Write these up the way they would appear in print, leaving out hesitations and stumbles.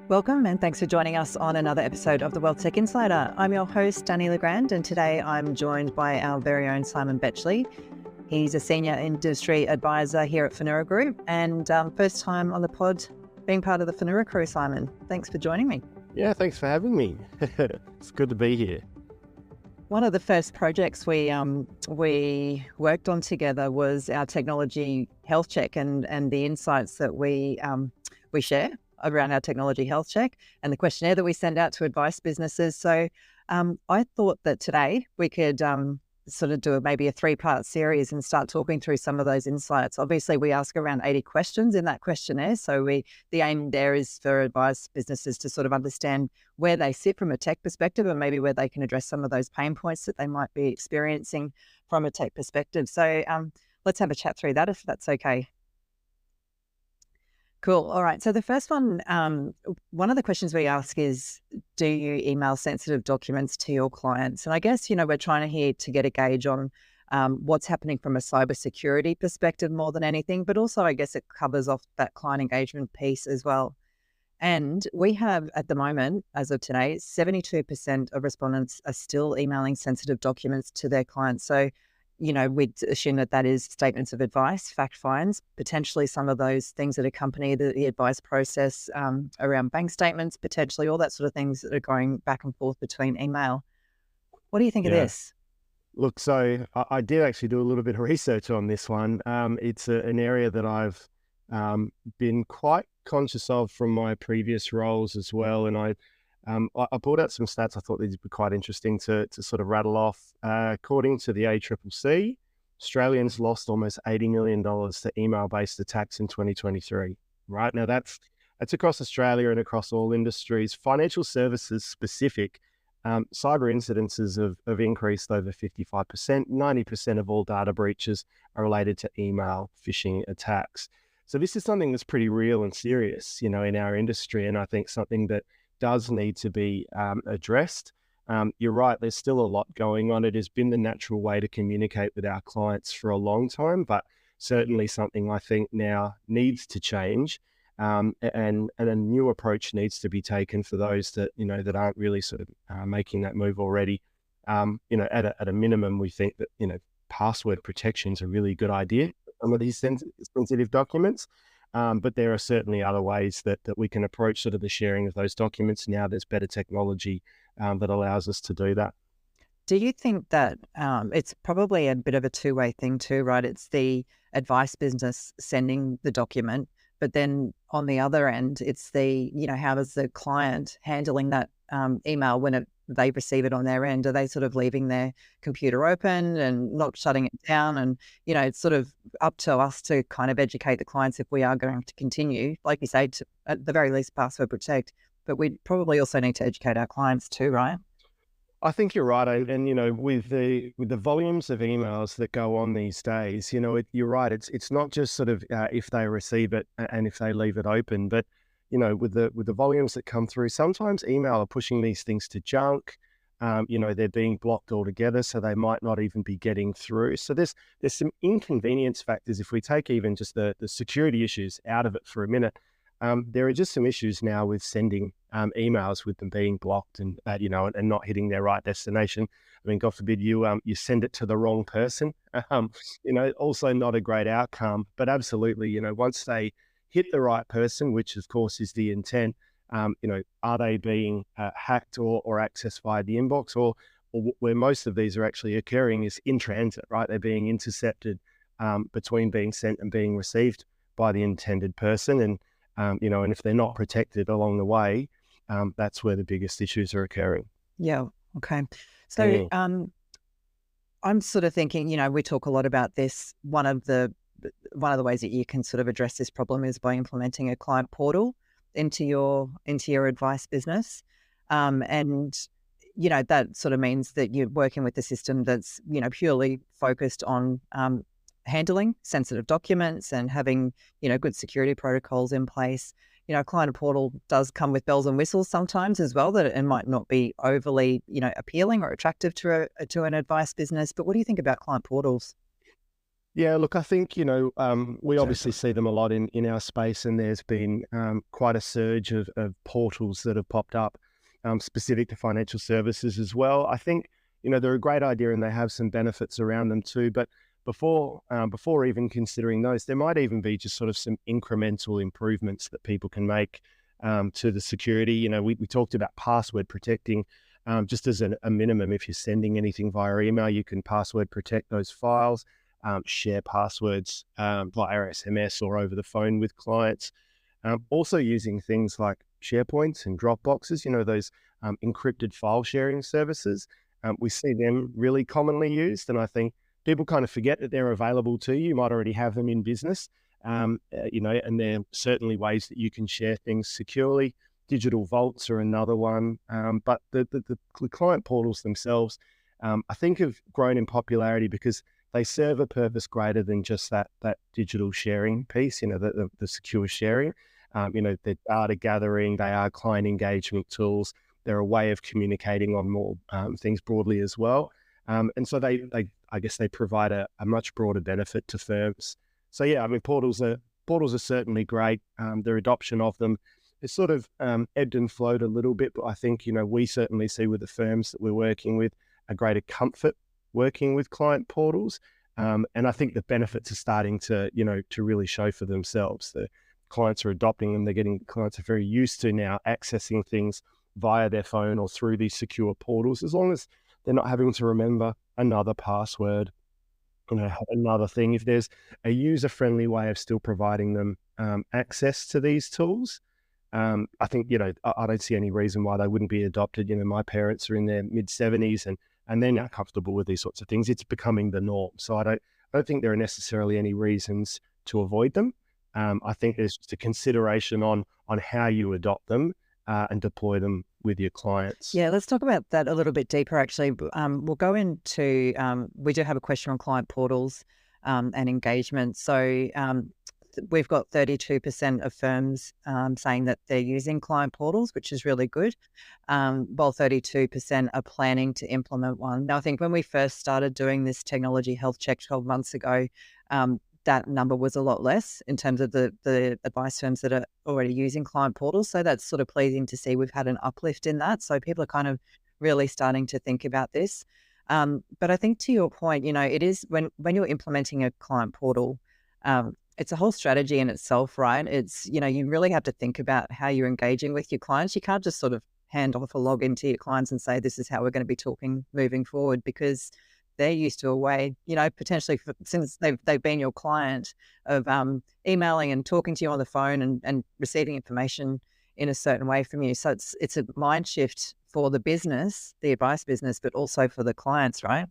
Welcome and thanks for joining us on another episode of the WealthTech Insider. I'm your host, Danni Grande, and today I'm joined by our very own Simon Betchley. He's a senior industry advisor here at Finura Group and first time on the pod being part of the Finura crew, Simon. Thanks for joining me. Yeah, thanks for having me. It's good to be here. One of the first projects we worked on together was our technology health check and the insights that we share around our technology health check and the questionnaire that we send out to advice businesses. So I thought that today we could sort of do maybe a 3-part series and start talking through some of those insights. Obviously, we ask around 80 questions in that questionnaire. So the aim there is for advice businesses to sort of understand where they sit from a tech perspective and maybe where they can address some of those pain points that they might be experiencing from a tech perspective. So let's have a chat through that if that's okay. Cool. All right. So the first one of the questions we ask is, do you email sensitive documents to your clients? And I guess, we're trying to get a gauge on what's happening from a cybersecurity perspective more than anything, but also I guess it covers off that client engagement piece as well. And we have at the moment, as of today, 72% of respondents are still emailing sensitive documents to their clients. So we'd assume that is statements of advice, fact finds, potentially some of those things that accompany the advice process around bank statements, potentially all that sort of things that are going back and forth between email. What do you think of this? Look, so I did actually do a little bit of research on this one. It's an area that I've been quite conscious of from my previous roles as well. And I pulled out some stats I thought these would be quite interesting to sort of rattle off. According to the ACCC, Australians lost almost $80 million to email-based attacks in 2023. Right now, that's across Australia and across all industries. Financial services specific, cyber incidences have increased over 55%. 90% of all data breaches are related to email phishing attacks. So this is something that's pretty real and serious, in our industry, and I think something that does need to be addressed. You're right, there's still a lot going on. It has been the natural way to communicate with our clients for a long time, but certainly something I think now needs to change. And a new approach needs to be taken for those that, that aren't really sort of making that move already. At a minimum, we think that, password protection is a really good idea for some of these sensitive documents. But there are certainly other ways that we can approach sort of the sharing of those documents. Now there's better technology that allows us to do that. Do you think that it's probably a bit of a two-way thing too, right? It's the advice business sending the document, but then on the other end, it's the, how does the client handling that email when they receive it on their end? Are they sort of leaving their computer open and not shutting it down? And, it's sort of up to us to kind of educate the clients if we are going to continue, like you say, to, at the very least, password protect. But we probably also need to educate our clients too, right? I think you're right. And, with the volumes of emails that go on these days, you're right. It's not just sort of if they receive it and if they leave it open, but with the volumes that come through, sometimes email are pushing these things to junk. They're being blocked altogether, so they might not even be getting through. So there's some inconvenience factors. If we take even just the security issues out of it for a minute, there are just some issues now with sending emails with them being blocked and and not hitting their right destination. I mean, God forbid you send it to the wrong person. Also not a great outcome. But absolutely, once they hit the right person, which of course is the intent, are they being hacked or accessed via the inbox, or where most of these are actually occurring is in transit, right? They're being intercepted between being sent and being received by the intended person. And, and if they're not protected along the way, that's where the biggest issues are occurring. Yeah. Okay. So I'm sort of thinking, we talk a lot about this. One of the ways that you can sort of address this problem is by implementing a client portal into your advice business. And that sort of means that you're working with a system that's, purely focused on handling sensitive documents and having, good security protocols in place. Client portal does come with bells and whistles sometimes as well, that it might not be overly, appealing or attractive to an advice business. But what do you think about client portals? Yeah, look, I think, we obviously see them a lot in our space, and there's been quite a surge of portals that have popped up specific to financial services as well. I think, they're a great idea and they have some benefits around them too. But before even considering those, there might even be just sort of some incremental improvements that people can make to the security. We talked about password protecting. Just as a minimum, if you're sending anything via email, you can password protect those files. Share passwords via SMS or over the phone with clients. Also using things like SharePoints and Dropboxes, those encrypted file sharing services. We see them really commonly used, and I think people kind of forget that they're available to you. You might already have them in business, and there are certainly ways that you can share things securely. Digital vaults are another one, but the client portals themselves, I think, have grown in popularity because they serve a purpose greater than just that digital sharing piece, the secure sharing. They're data gathering, they are client engagement tools, they're a way of communicating on more things broadly as well. And so I guess they provide a much broader benefit to firms. So yeah, I mean, portals are certainly great. Their adoption of them is sort of ebbed and flowed a little bit, but I think, we certainly see with the firms that we're working with a greater comfort working with client portals. And I think the benefits are starting to really show for themselves. The clients are adopting them. Clients are very used to now accessing things via their phone or through these secure portals, as long as they're not having to remember another password, another thing. If there's a user-friendly way of still providing them access to these tools, I think, I don't see any reason why they wouldn't be adopted. My parents are in their mid-70s and they're now comfortable with these sorts of things. It's becoming the norm. So I don't think there are necessarily any reasons to avoid them. I think there's just a consideration on how you adopt them and deploy them with your clients. Yeah, let's talk about that a little bit deeper, actually. We'll go into, we do have a question on client portals and engagement. So we've got 32% of firms saying that they're using client portals, which is really good, while 32% are planning to implement one. Now, I think when we first started doing this technology health check 12 months ago, that number was a lot less in terms of the advice firms that are already using client portals. So that's sort of pleasing to see. We've had an uplift in that. So people are kind of really starting to think about this. But I think to your point, it is when you're implementing a client portal, it's a whole strategy in itself, right? It's, you really have to think about how you're engaging with your clients. You can't just sort of hand off a login to your clients and say, this is how we're going to be talking moving forward, because they're used to a way, potentially since they've been your client, of emailing and talking to you on the phone and receiving information in a certain way from you. So it's a mind shift for the business, the advice business, but also for the clients, right?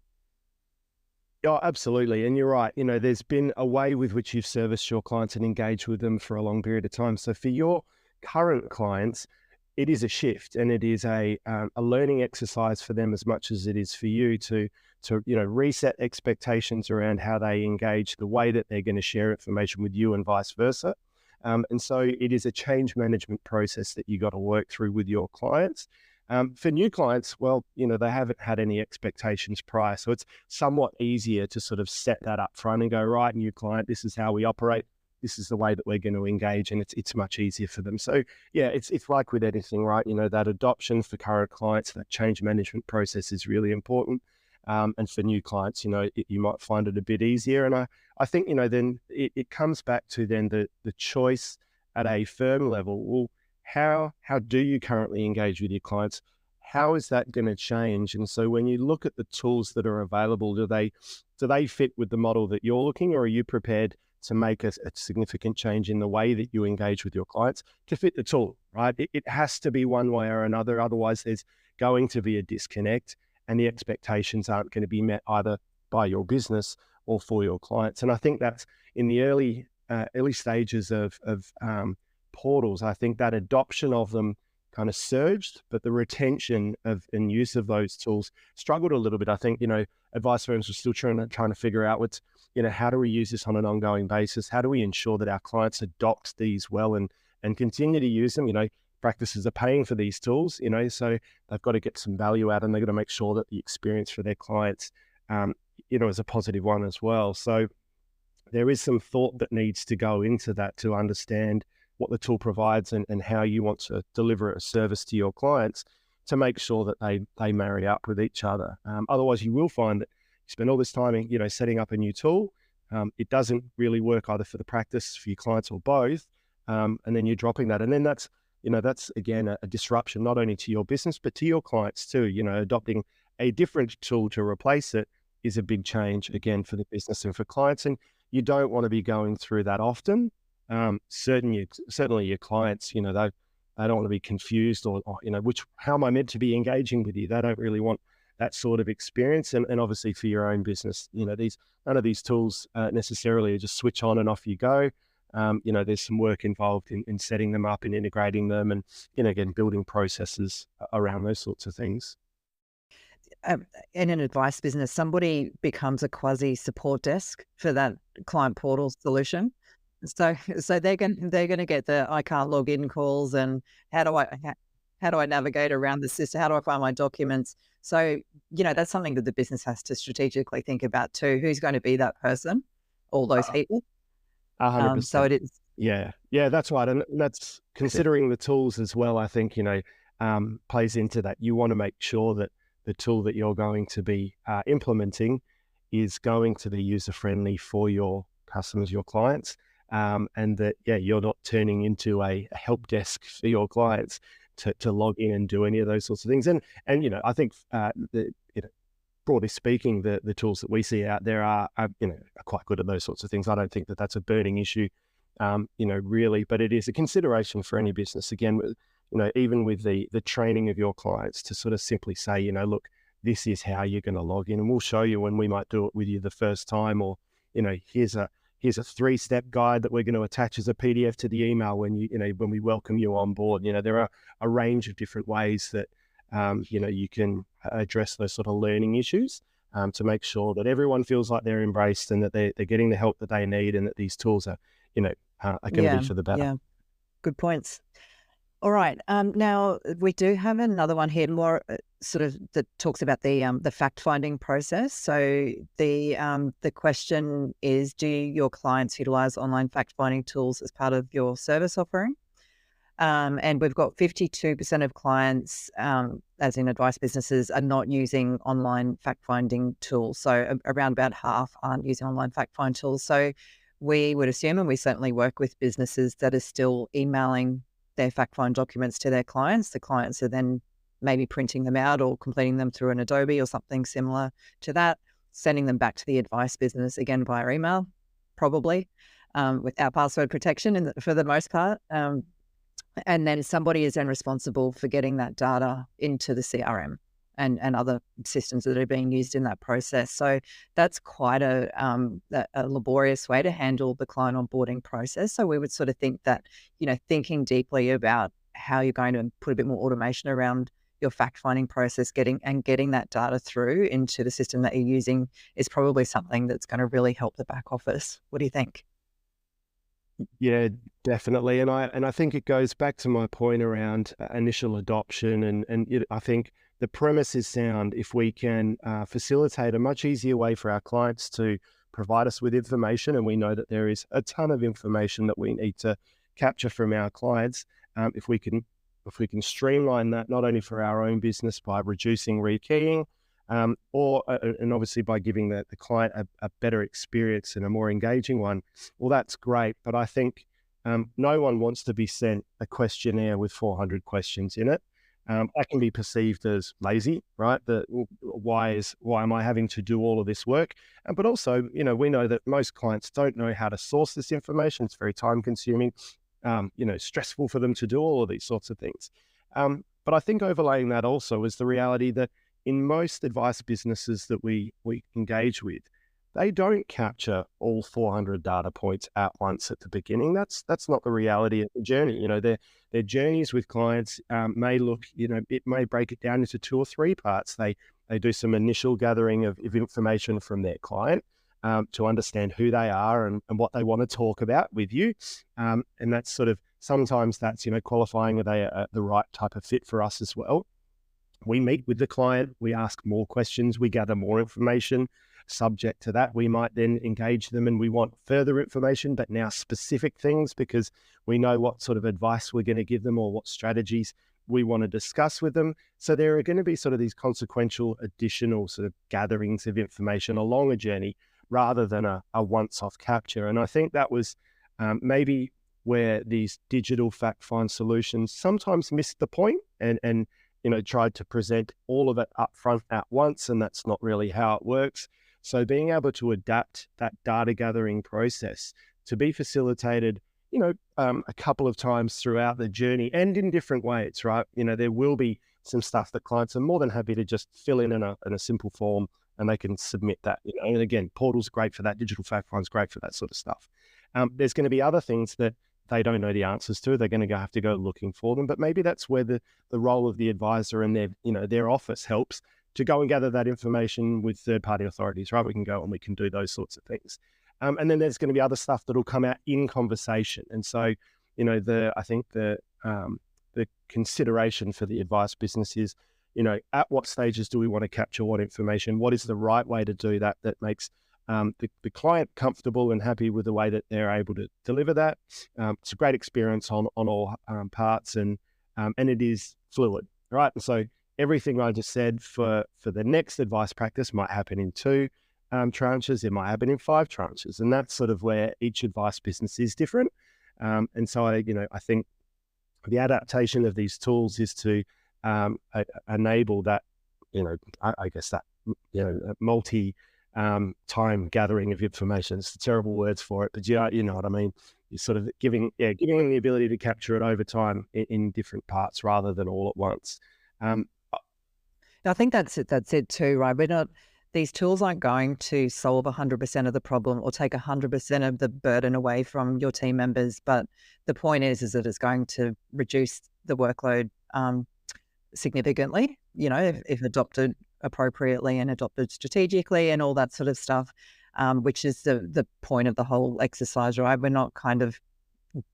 Yeah, absolutely. And you're right. There's been a way with which you've serviced your clients and engaged with them for a long period of time. So for your current clients, it is a shift, and it is a learning exercise for them as much as it is for you to reset expectations around how they engage, the way that they're going to share information with you, and vice versa. And so it is a change management process that you got to work through with your clients. For new clients, well, they haven't had any expectations prior, so it's somewhat easier to sort of set that up front and go, right, new client, this is how we operate. This is the way that we're going to engage, and it's much easier for them. So yeah, it's like with anything, right? That adoption for current clients, that change management process is really important. And for new clients, you might find it a bit easier. And I think, then it comes back to then the choice at a firm level. Well, how do you currently engage with your clients? How is that going to change? And so when you look at the tools that are available, do they fit with the model that you're looking, or are you prepared to make a significant change in the way that you engage with your clients to fit the tool, right? It has to be one way or another. Otherwise, there's going to be a disconnect, and the expectations aren't going to be met either by your business or for your clients. And I think that's in the early stages of portals. I think that adoption of them kind of surged, but the retention of and use of those tools struggled a little bit. I think, advice firms are still trying to figure out what's, how do we use this on an ongoing basis? How do we ensure that our clients adopt these well and continue to use them? Practices are paying for these tools, so they've got to get some value out, and they've got to make sure that the experience for their clients, is a positive one as well. So there is some thought that needs to go into that to understand what the tool provides and how you want to deliver a service to your clients to make sure that they marry up with each other. Otherwise, you will find that you spend all this time, setting up a new tool. It doesn't really work either for the practice, for your clients, or both. And then you're dropping that. And then that's again, a disruption, not only to your business, but to your clients too. Adopting a different tool to replace it is a big change, again, for the business and for clients. And you don't want to be going through that often. Certainly your clients, they don't want to be confused or how am I meant to be engaging with you? They don't really want that sort of experience. And obviously for your own business, none of these tools necessarily just switch on and off you go. There's some work involved in setting them up and integrating them and, again, building processes around those sorts of things. In an advice business, somebody becomes a quasi support desk for that client portal solution. So they're going to get the I can't log in calls and how do I navigate around the system? How do I find my documents? So, that's something that the business has to strategically think about too. Who's going to be that person? All those people. 100%. So it is. Yeah, that's right. And that's considering the tools as well, I think, plays into that. You want to make sure that the tool that you're going to be implementing is going to be user-friendly for your customers, your clients, and that, you're not turning into a help desk for your clients to log in and do any of those sorts of things. And I think, broadly speaking, the tools that we see out there are quite good at those sorts of things. I don't think that that's a burning issue, really, but it is a consideration for any business. Again, even with the training of your clients to sort of simply say, look, this is how you're going to log in, and we'll show you when we might do it with you the first time, or, here's a 3-step guide that we're going to attach as a PDF to the email when when we welcome you on board. There are a range of different ways that, you can address those sort of learning issues to make sure that everyone feels like they're embraced and that they're getting the help that they need, and that these tools are going to be for the better. Yeah, good points. All right. Now we do have another one here, more sort of that talks about the fact-finding process. So the question is, do your clients utilize online fact-finding tools as part of your service offering? And we've got 52% of clients, as in advice businesses, are not using online fact-finding tools. So around about half aren't using online fact-find tools. So we would assume, and we certainly work with businesses that are still emailing their fact-find documents to their clients. The clients are then maybe printing them out or completing them through an Adobe or something similar to that, sending them back to the advice business, again via email, probably, without password protection for the most part. And then somebody is then responsible for getting that data into the CRM and other systems that are being used in that process. So that's quite a laborious way to handle the client onboarding process. So we would sort of think that, thinking deeply about how you're going to put a bit more automation around your fact-finding process, getting that data through into the system that you're using is probably something that's going to really help the back office. What do you think? Yeah, definitely. And I think it goes back to my point around initial adoption. And I think the premise is sound. If we can facilitate a much easier way for our clients to provide us with information, and we know that there is a ton of information that we need to capture from our clients, if we can streamline that, not only for our own business by reducing rekeying, and obviously by giving the client a better experience and a more engaging one, well, that's great. But I think no one wants to be sent a questionnaire with 400 questions in it. That can be perceived as lazy, right? Why am I having to do all of this work? But also, we know that most clients don't know how to source this information. It's very time consuming, stressful for them to do all of these sorts of things. But I think overlaying that also is the reality that in most advice businesses that we engage with, they don't capture all 400 data points at once at the beginning. That's not the reality of the journey. Their journeys with clients may look, it may break it down into 2 or 3 parts. They do some initial gathering of information from their client to understand who they are and what they want to talk about with you. And that's sort of, sometimes that's, qualifying, are they the right type of fit for us as well? We meet with the client, we ask more questions, we gather more information. subject to that, we might then engage them and we want further information, but now specific things because we know what sort of advice we're going to give them or what strategies we want to discuss with them. So there are going to be sort of these consequential additional sort of gatherings of information along a journey rather than a once-off capture. And I think that was maybe where these digital fact find solutions sometimes missed the point and tried to present all of it up front at once, and that's not really how it works. So being able to adapt that data gathering process to be facilitated, a couple of times throughout the journey and in different ways, right? There will be some stuff that clients are more than happy to just fill in a simple form and they can submit that. And again, portal's great for that. Digital fact find's great for that sort of stuff. There's going to be other things that they don't know the answers to. They're going to have to go looking for them. But maybe that's where the role of the advisor and their office helps to go and gather that information with third-party authorities, right? We can go and we can do those sorts of things. And then there's going to be other stuff that will come out in conversation. And so, I think the consideration for the advice business is, at what stages do we want to capture what information? What is the right way to do that makes the client comfortable and happy with the way that they're able to deliver that? It's a great experience on all parts, and it is fluid, right? And so everything I just said for the next advice practice might happen in 2 tranches. It might happen in 5 tranches, and that's sort of where each advice business is different. And so I think the adaptation of these tools is to enable that, I guess that, multi time gathering of information. It's the terrible words for it, but you know what I mean. You're sort of giving them the ability to capture it over time in different parts rather than all at once. I think that's it too, right? These tools aren't going to solve 100% of the problem or take 100% of the burden away from your team members. But the point is that it's going to reduce the workload significantly, if adopted appropriately and adopted strategically and all that sort of stuff, which is the point of the whole exercise, right? We're not kind of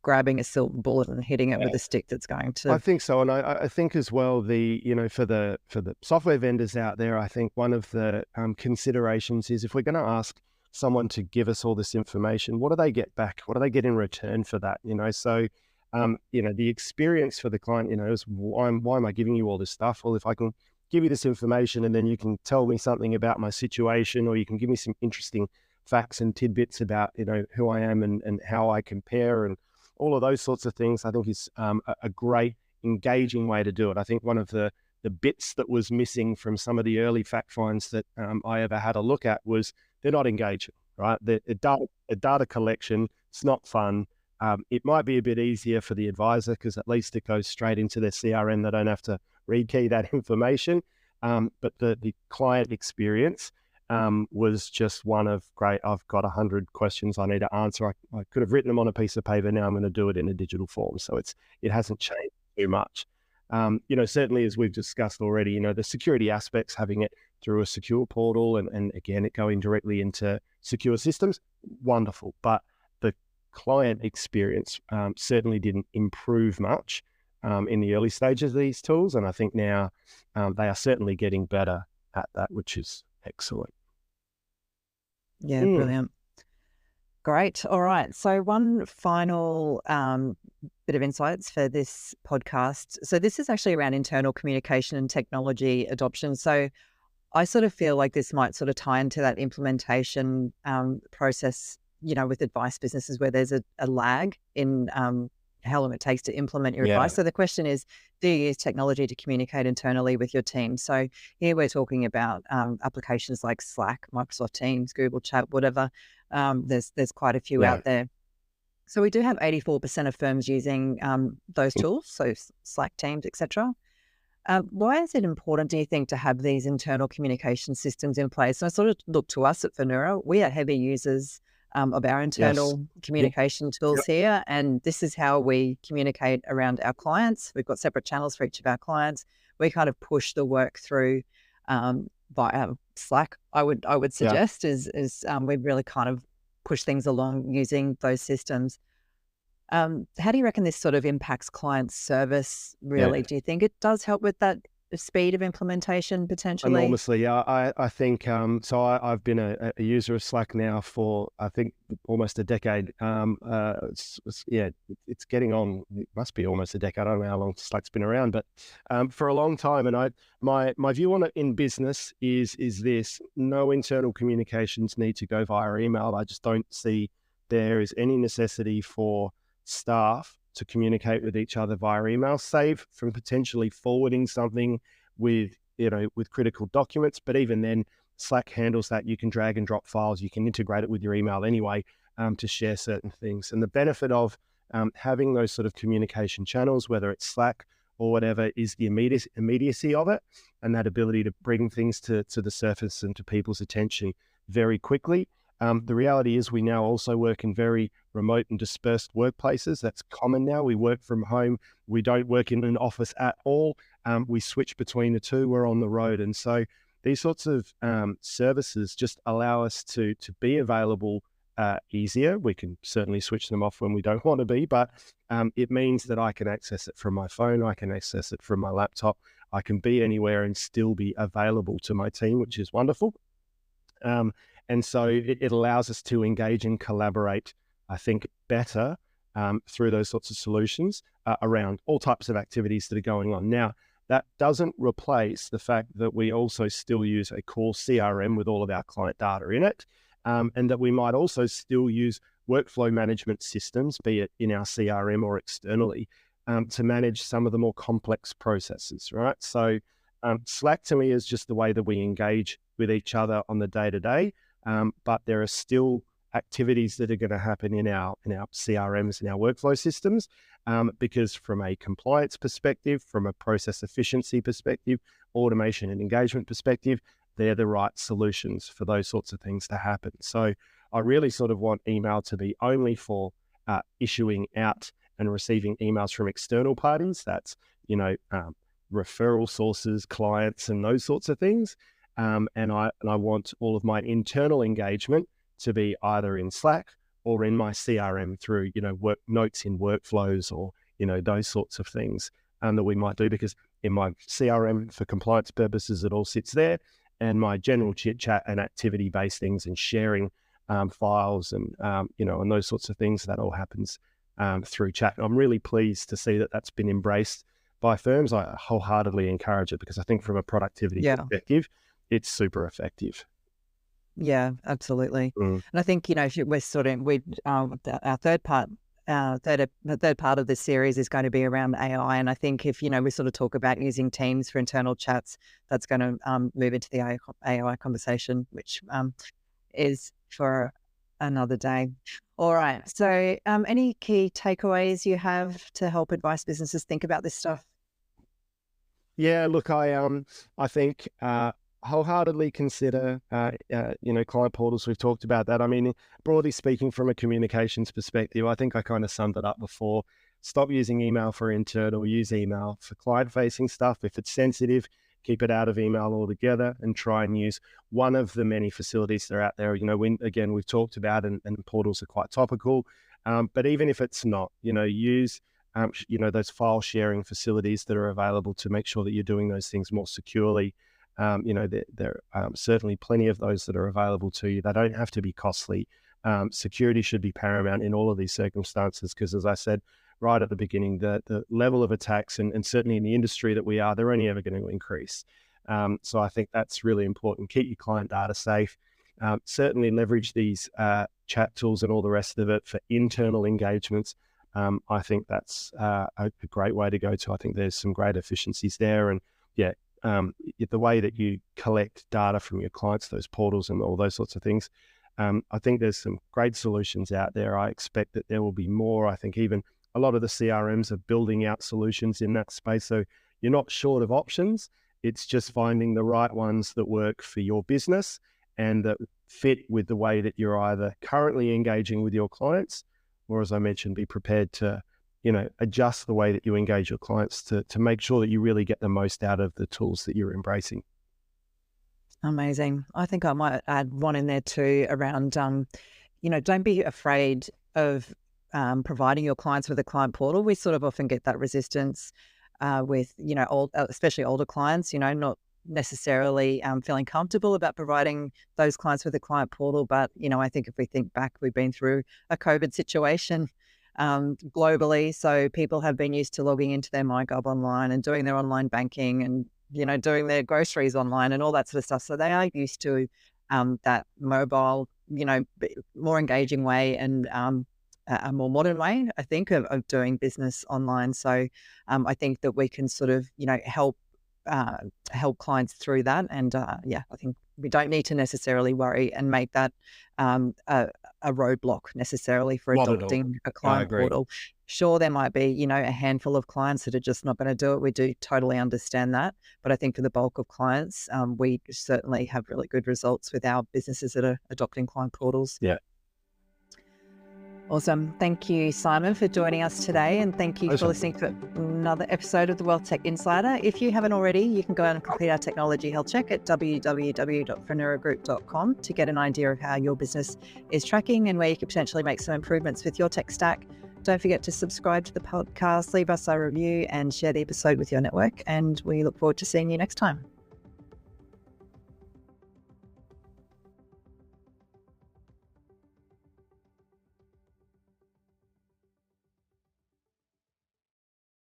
grabbing a silver bullet and hitting it with a stick that's going to... I think so. And I think as well, for the software vendors out there, I think one of the considerations is if we're going to ask someone to give us all this information, what do they get back? What do they get in return for that? So, the experience for the client, is why am I giving you all this stuff? Well, if I can give you this information and then you can tell me something about my situation, or you can give me some interesting facts and tidbits about, who I am and how I compare and all of those sorts of things, I think is a great engaging way to do it. I think one of the bits that was missing from some of the early fact finds that I ever had a look at was they're not engaging, right? The data collection, it's not fun. It might be a bit easier for the advisor because at least it goes straight into their CRM. They don't have to rekey that information. But the client experience was just one of, great, I've got 100 questions I need to answer. I could have written them on a piece of paper. Now I'm going to do it in a digital form. So it hasn't changed too much. Certainly as we've discussed already, the security aspects, having it through a secure portal and again, it going directly into secure systems, wonderful. But the client experience certainly didn't improve much in the early stages of these tools. And I think now they are certainly getting better at that, which is excellent. Yeah, brilliant. Great. All right. So one final bit of insights for this podcast. So this is actually around internal communication and technology adoption. So I sort of feel like this might sort of tie into that implementation process, with advice businesses where there's a lag in how long it takes to implement your advice. So the question is, do you use technology to communicate internally with your team? So here we're talking about applications like Slack, Microsoft Teams, Google Chat, whatever. There's quite a few out there. So we do have 84% of firms using those tools, so Slack, Teams, etc. Why is it important, do you think, to have these internal communication systems in place? And I sort of look to us at Finura. We are heavy users of our internal communication tools here. And this is how we communicate around our clients. We've got separate channels for each of our clients. We kind of push the work through via Slack, I would suggest, is we really kind of push things along using those systems. How do you reckon this sort of impacts client service, really? Do you think it does help with that speed of implementation potentially? Enormously. Yeah, I think so. I've been a user of Slack now for I think almost a decade. Yeah, it's getting on. It must be almost a decade. I don't know how long Slack's been around, but for a long time. And my view on it in business is this: no internal communications need to go via email. I just don't see there is any necessity for staff to communicate with each other via email, save from potentially forwarding something with with critical documents. But even then, Slack handles that. You can drag and drop files. You can integrate it with your email anyway to share certain things. And the benefit of having those sort of communication channels, whether it's Slack or whatever, is the immediacy of it and that ability to bring things to the surface and to people's attention very quickly. The reality is we now also work in very remote and dispersed workplaces. That's common now. We work from home. We don't work in an office at all. We switch between the two. We're on the road. And so these sorts of services just allow us to be available easier. We can certainly switch them off when we don't want to be, but it means that I can access it from my phone. I can access it from my laptop. I can be anywhere and still be available to my team, which is wonderful. And so it allows us to engage and collaborate, I think, better through those sorts of solutions around all types of activities that are going on. Now, that doesn't replace the fact that we also still use a core CRM with all of our client data in it, and that we might also still use workflow management systems, be it in our CRM or externally, to manage some of the more complex processes, right? So Slack to me is just the way that we engage with each other on the day-to-day, but there are still activities that are going to happen in our CRMs and our workflow systems, because from a compliance perspective, from a process efficiency perspective, automation and engagement perspective, they're the right solutions for those sorts of things to happen. So I really sort of want email to be only for issuing out and receiving emails from external parties. That's, referral sources, clients, and those sorts of things. And I want all of my internal engagement to be either in Slack or in my CRM through, work notes in workflows or, those sorts of things that we might do, because in my CRM for compliance purposes, it all sits there, and my general chit chat and activity based things and sharing files and, and those sorts of things, that all happens through chat. And I'm really pleased to see that that's been embraced by firms. I wholeheartedly encourage it because I think from a productivity perspective, it's super effective. Yeah, absolutely. And I think, we're our third part of this series is going to be around AI. And I think if, we sort of talk about using Teams for internal chats, that's going to move into the AI conversation, which is for another day. All right. So any key takeaways you have to help advise businesses think about this stuff? Yeah, look, I think wholeheartedly consider, client portals. We've talked about that. I mean, broadly speaking, from a communications perspective, I think I kind of summed it up before. Stop using email for internal, use email for client-facing stuff. If it's sensitive, keep it out of email altogether and try and use one of the many facilities that are out there. We've talked about, and portals are quite topical, but even if it's not, use those file sharing facilities that are available to make sure that you're doing those things more securely. There are certainly plenty of those that are available to you. They don't have to be costly. Security should be paramount in all of these circumstances because, as I said right at the beginning, the level of attacks, and certainly in the industry that we are, they're only ever going to increase. So I think that's really important. Keep your client data safe. Certainly leverage these chat tools and all the rest of it for internal engagements. I think that's a great way to go to. I think there's some great efficiencies there. And the way that you collect data from your clients, those portals and all those sorts of things, I think there's some great solutions out there. I expect that there will be more. I think even a lot of the CRMs are building out solutions in that space. So you're not short of options. It's just finding the right ones that work for your business and that fit with the way that you're either currently engaging with your clients, or, as I mentioned, be prepared to adjust the way that you engage your clients to make sure that you really get the most out of the tools that you're embracing. Amazing. I think I might add one in there too around, don't be afraid of providing your clients with a client portal. We sort of often get that resistance with, especially older clients, not necessarily feeling comfortable about providing those clients with a client portal. But, I think if we think back, we've been through a COVID situation globally. So people have been used to logging into their MyGov online and doing their online banking and, doing their groceries online and all that sort of stuff. So they are used to that mobile, more engaging way and a more modern way, I think, of doing business online. So I think that we can sort of, help clients through that. And I think we don't need to necessarily worry and make that a roadblock necessarily for adopting a client portal. Sure, there might be, a handful of clients that are just not going to do it. We do totally understand that. But I think for the bulk of clients, we certainly have really good results with our businesses that are adopting client portals. Yeah. Awesome. Thank you, Simon, for joining us today. And thank you for listening to another episode of the WealthTech Insider. If you haven't already, you can go and complete our technology health check at www.finuragroup.com to get an idea of how your business is tracking and where you could potentially make some improvements with your tech stack. Don't forget to subscribe to the podcast, leave us a review and share the episode with your network. And we look forward to seeing you next time.